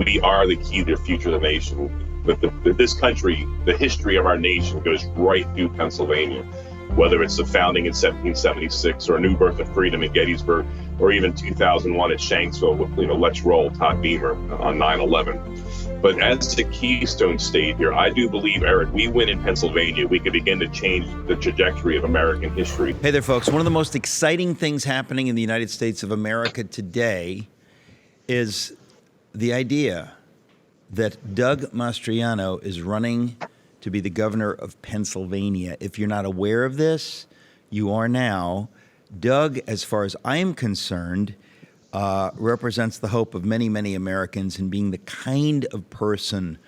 we are the key to the future of the nation. But this country, the history of our nation goes right through Pennsylvania, whether it's the founding in 1776 or a new birth of freedom in Gettysburg, or even 2001 at Shanksville with, Let's Roll, Todd Beamer on 9/11. But as the keystone state here, I do believe, Eric, we win in Pennsylvania, we can begin to change the trajectory of American history. Hey there, folks. One of the most exciting things happening in the United States of America today is the idea that Doug Mastriano is running to be the governor of Pennsylvania. If you're not aware of this, you are now. Doug, as far as I am concerned, represents the hope of many, many Americans in being the kind of person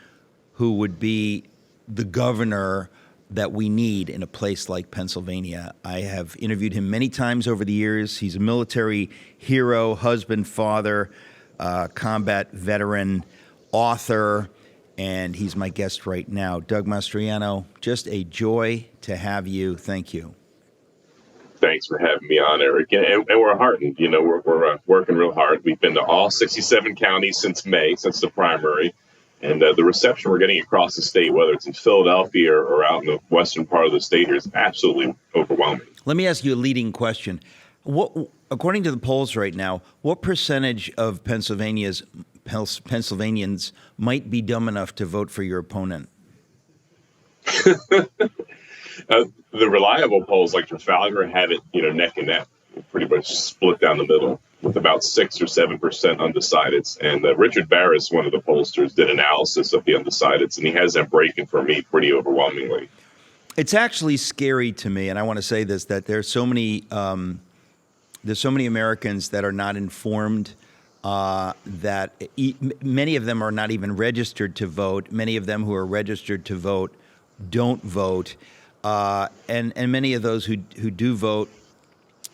who would be the governor that we need in a place like Pennsylvania. I have interviewed him many times over the years. He's a military hero, husband, father, combat veteran, author, and he's my guest right now. Doug Mastriano, just a joy to have you. Thank you. Thanks for having me on, Eric. And we're heartened. We're working real hard. We've been to all 67 counties since May, since the primary. And the reception we're getting across the state, whether it's in Philadelphia or out in the western part of the state here, is absolutely overwhelming. Let me ask you a leading question. What, according to the polls right now, what percentage of Pennsylvanians might be dumb enough to vote for your opponent? The reliable polls like Trafalgar had it, neck and neck, pretty much split down the middle with about 6 or 7% undecideds. And Richard Barris, one of the pollsters, did analysis of the undecideds, and he has them breaking for me pretty overwhelmingly. It's actually scary to me, and I want to say this, that there's so many Americans that are not informed, that many of them are not even registered to vote. Many of them who are registered to vote don't vote. And many of those who do vote,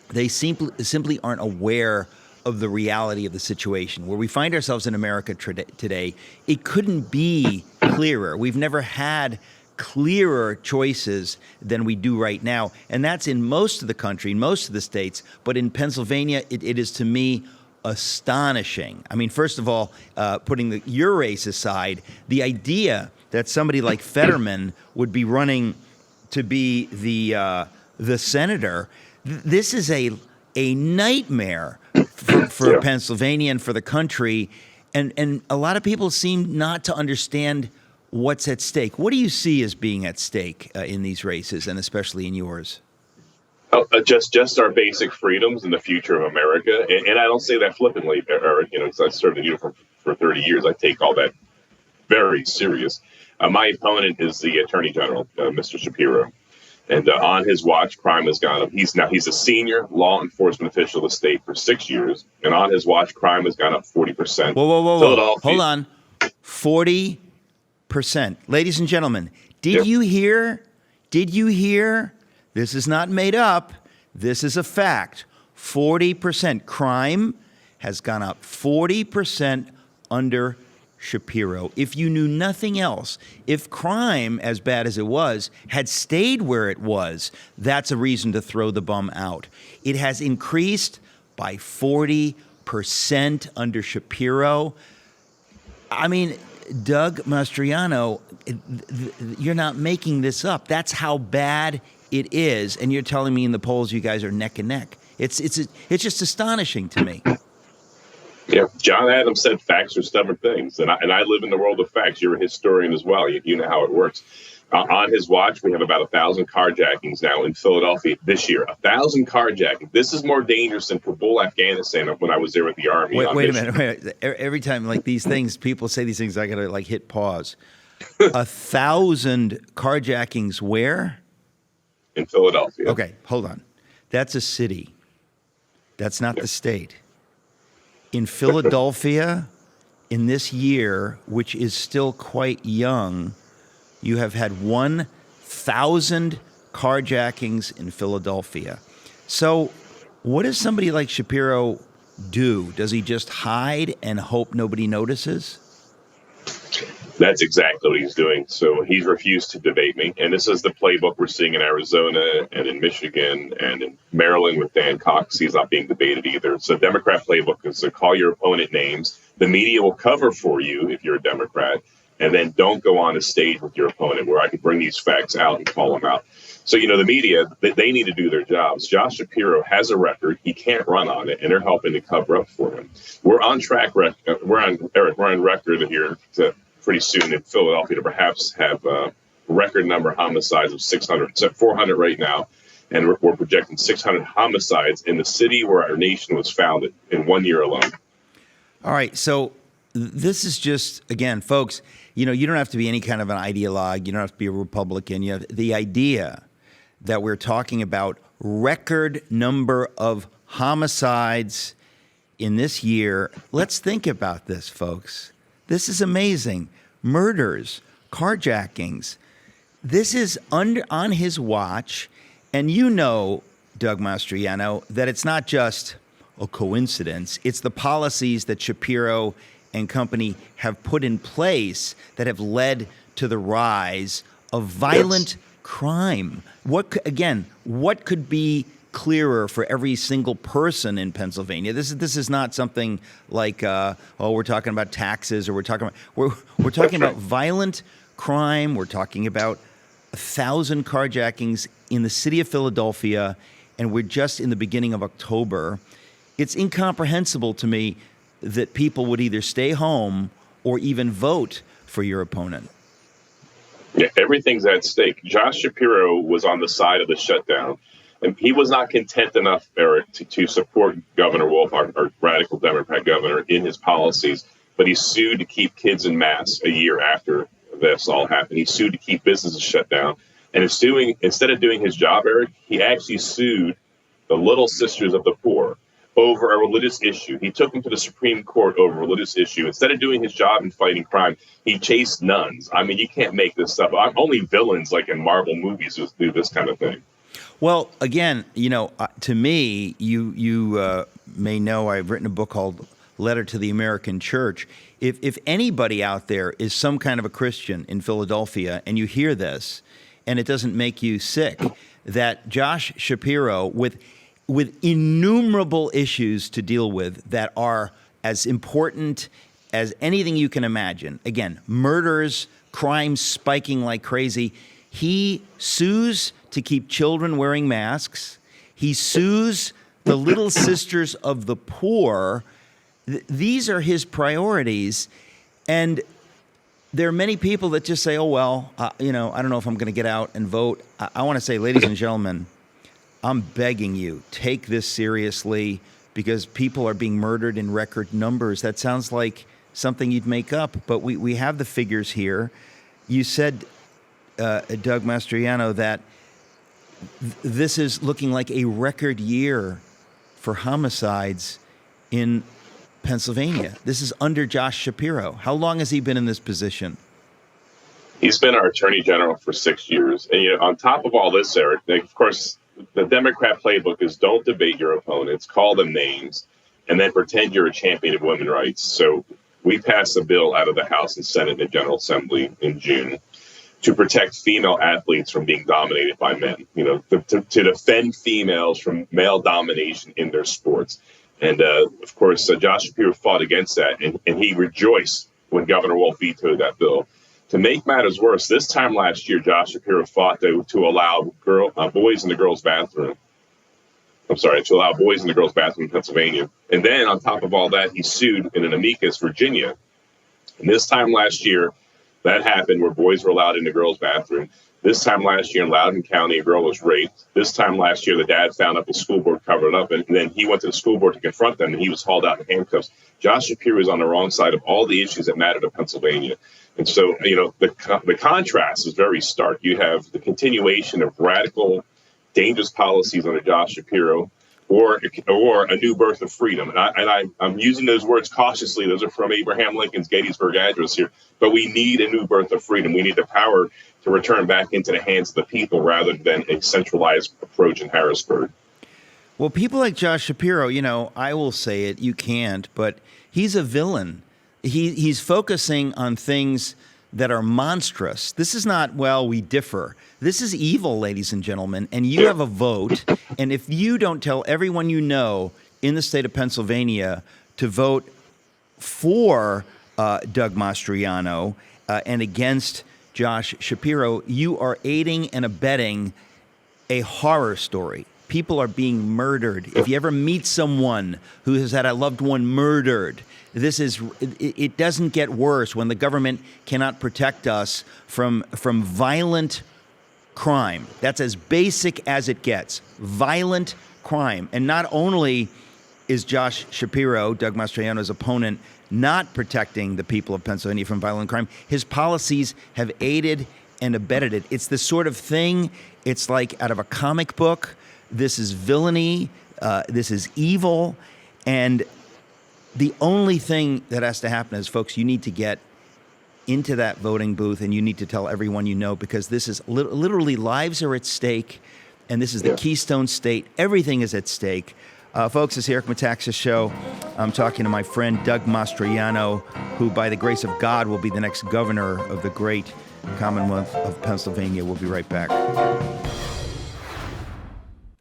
they simply aren't aware of the reality of the situation. Where we find ourselves in America today, it couldn't be clearer. We've never had clearer choices than we do right now. And that's in most of the country, in most of the states. But in Pennsylvania, it is, to me, astonishing. I mean, first of all, putting your race aside, the idea that somebody like Fetterman would be running to be the senator, this is a nightmare for Pennsylvania and for the country, and a lot of people seem not to understand what's at stake. What do you see as being at stake in these races, and especially in yours? Just our basic freedoms and the future of America, and I don't say that flippantly, Eric. Because I served in uniform for 30 years, I take all that very serious. My opponent is the Attorney General, Mr. Shapiro. And on his watch, crime has gone up. He's a senior law enforcement official of the state for 6 years. And on his watch, crime has gone up 40%. Whoa. Hold on. 40%. Ladies and gentlemen, did you hear? This is not made up. This is a fact. 40%. Crime has gone up 40% under Shapiro. If you knew nothing else, if crime, as bad as it was, had stayed where it was, that's a reason to throw the bum out. It has increased by 40% under Shapiro. I mean, Doug Mastriano, you're not making this up. That's how bad it is, and you're telling me in the polls you guys are neck and neck. It's just astonishing to me. Yeah, John Adams said facts are stubborn things, and I live in the world of facts. You're a historian as well. You know how it works. On his watch, we have about 1,000 carjackings now in Philadelphia this year. 1,000 carjackings. This is more dangerous than Kabul, Afghanistan, when I was there with the Army. Wait a minute. Every time these things, people say these things, I gotta hit pause. 1,000 carjackings where? In Philadelphia. Okay, hold on. That's a city. That's not the state. In Philadelphia, in this year, which is still quite young, you have had 1,000 carjackings in Philadelphia. So what does somebody like Shapiro do? Does he just hide and hope nobody notices? That's exactly what he's doing. So he's refused to debate me. And this is the playbook we're seeing in Arizona and in Michigan and in Maryland with Dan Cox. He's not being debated either. So Democrat playbook is to call your opponent names, The media will cover for you if you're a Democrat, and then don't go on a stage with your opponent where I can bring these facts out and call them out. So, the media, they need to do their jobs. Josh Shapiro has a record. He can't run on it, and they're helping to cover up for him. We're on track. We're on record here to pretty soon in Philadelphia to perhaps have a record number of homicides of 600, 400 right now. And we're projecting 600 homicides in the city where our nation was founded in 1 year alone. All right. So this is just, again, folks, you don't have to be any kind of an ideologue. You don't have to be a Republican. You have the idea that we're talking about record number of homicides in this year. Let's think about this, folks. This is amazing. Murders, carjackings. This is on his watch. And Doug Mastriano, that it's not just a coincidence. It's the policies that Shapiro and company have put in place that have led to the rise of violent crime. What could be clearer for every single person in Pennsylvania? This is not something like we're talking about taxes, or we're talking about violent crime. We're talking about 1,000 carjackings in the city of Philadelphia, and we're just in the beginning of October. It's incomprehensible to me that people would either stay home or even vote for your opponent. Yeah, everything's at stake. Josh Shapiro was on the side of the shutdown, and he was not content enough, Eric, to support Governor Wolf, our radical Democrat governor, in his policies, but he sued to keep kids in masks a year after this all happened. He sued to keep businesses shut down. And instead of doing his job, Eric, he actually sued the Little Sisters of the Poor over a religious issue. He took them to the Supreme Court over a religious issue. Instead of doing his job in fighting crime, he chased nuns. I mean, you can't make this stuff up. Only villains like in Marvel movies do this kind of thing. Well, again, to me, you may know I've written a book called Letter to the American Church. If anybody out there is some kind of a Christian in Philadelphia and you hear this and it doesn't make you sick, that Josh Shapiro, with innumerable issues to deal with that are as important as anything you can imagine, again, murders, crime spiking like crazy, he sues to keep children wearing masks. He sues the Little Sisters of the Poor. These are his priorities, and there are many people that just say, I don't know if I'm going to get out and vote. I want to say, ladies and gentlemen, I'm begging you, take this seriously, because people are being murdered in record numbers. That sounds like something you'd make up, but we have the figures here. You said, Doug Mastriano, that this is looking like a record year for homicides in Pennsylvania. This is under Josh Shapiro. How long has he been in this position? He's been our attorney general for 6 years. And on top of all this, Eric, of course, the Democrat playbook is don't debate your opponents, call them names, and then pretend you're a champion of women's rights. So we passed a bill out of the House and Senate and General Assembly in June to protect female athletes from being dominated by men, to defend females from male domination in their sports. And, of course, Josh Shapiro fought against that, and he rejoiced when Governor Wolf vetoed that bill. To make matters worse, this time last year, Josh Shapiro fought to allow boys in the girls' bathroom. To allow boys in the girls' bathroom in Pennsylvania. And then, on top of all that, he sued in an amicus, Virginia. And this time last year, that happened where boys were allowed in the girls' bathroom. This time last year in Loudoun County, a girl was raped. This time last year, the dad found out the school board covered it up, and then he went to the school board to confront them, and he was hauled out in handcuffs. Josh Shapiro is on the wrong side of all the issues that matter to Pennsylvania. And so, the contrast is very stark. You have the continuation of radical, dangerous policies under Josh Shapiro, or a new birth of freedom. And I'm using those words cautiously. Those are from Abraham Lincoln's Gettysburg Address here. But we need a new birth of freedom. We need the power to return back into the hands of the people rather than a centralized approach in Harrisburg. Well, people like Josh Shapiro, I will say it, you can't, but he's a villain. He's focusing on things that are monstrous. This is not, we differ. This is evil, ladies and gentlemen, and you have a vote, and if you don't tell everyone you know in the state of Pennsylvania to vote for Doug Mastriano and against Josh Shapiro, you are aiding and abetting a horror story. People are being murdered. If you ever meet someone who has had a loved one murdered, it doesn't get worse when the government cannot protect us from violent crime. That's as basic as it gets. Violent crime. And not only is Josh Shapiro, Doug Mastriano's opponent, not protecting the people of Pennsylvania from violent crime, his policies have aided and abetted it. It's the sort of thing, it's like out of a comic book. This is villainy. This is evil. And the only thing that has to happen is, folks, you need to get into that voting booth and you need to tell everyone you know, because this is literally lives are at stake. And this is the Keystone State. Everything is at stake. Folks, it's the Eric Metaxas Show. I'm talking to my friend Doug Mastriano, who, by the grace of God, will be the next governor of the great Commonwealth of Pennsylvania. We'll be right back.